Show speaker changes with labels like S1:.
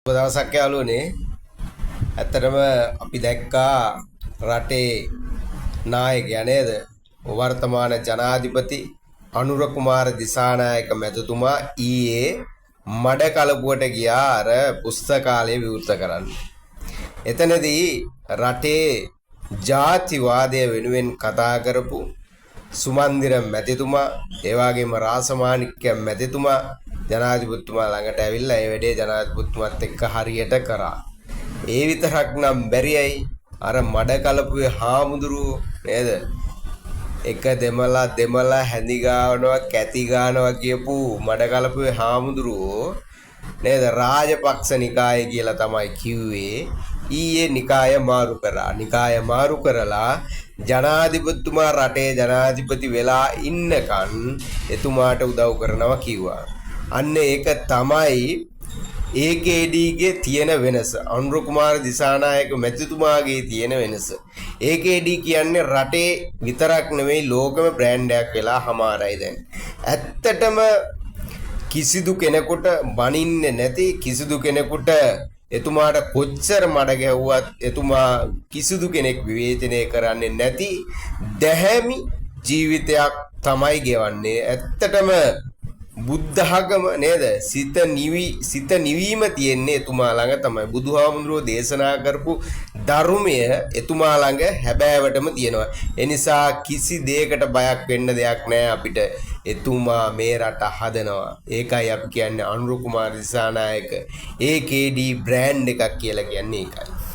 S1: දවසක් යාළුවනේ ඇත්තටම අපි දැක්කා රටේ නායකයා නේද වර්තමාන ජනාධිපති අනුර කුමාර දිසානායක මැතිතුමා ඊයේ මඩ කලපුවට ගියා අර පුස්තකාලය විවෘත කරන්න. එතනදී රටේ ජාතිවාදය වෙනුවෙන් කතා කරපු සුමන්දිර මැතිතුමා ඒ වගේම රාසමාණික්ක මැතිතුමා ජනාධිපතිතුමා ළඟට ඇවිල්ලා ඒ වැඩේ ජනාධිපතිතුමාත් එක්ක හරියට කරා. ඒ විතරක් නම් බැරියයි අර මඩ කලපුවේ හාමුදුරුවෝ නේද? එක දෙමළ හැඳි ගානවා කැති ගානවා කියපු මඩ කලපුවේ හාමුදුරුවෝ නේද? රාජපක්ෂ නිකාය කියලා තමයි කිව්වේ. ඊයේ නිකාය මාරු කරා. නිකාය මාරු කරලා ජනාධිපතිතුමා රටේ ජනාධිපති වෙලා ඉන්නකන් එතුමාට උදව් කරනවා කිව්වා. අන්න ඒක තමයි AKD ගේ තියෙන වෙනස. අනුර කුමාර දිසානායක මැතිතුමාගේ තියෙන වෙනස. AKD කියන්නේ රටේ විතරක් නෙවෙයි ලෝකෙම බ්‍රෑන්ඩ් එකක් වෙලා හමාරයි දැන්. ඇත්තටම කිසිදු කෙනෙකුට බනින්නේ නැති කිසිදු කෙනෙකුට එතුමාට කොච්චර මඩ ගැහුවත් එතුමා කිසිදු කෙනෙක් විවේචනය කරන්නේ නැති දැහැමි ජීවිතයක් තමයි ගෙවන්නේ. ඇත්තටම බුද්ධ학ම නේද? සිත නිවීම තියෙන්නේ එතුමා ළඟ තමයි. බුදුහාමුදුරුවෝ දේශනා කරපු ධර්මය එතුමා ළඟ හැබෑවටම තියෙනවා. ඒ නිසා කිසි දෙයකට බයක් වෙන්න දෙයක් නැහැ අපිට. එතුමා මේ රට හදනවා. ඒකයි අපි කියන්නේ අනුර කුමාර දිසානායක AKD බ්‍රෑන්ඩ් එකක් කියලා කියන්නේ ඒකයි.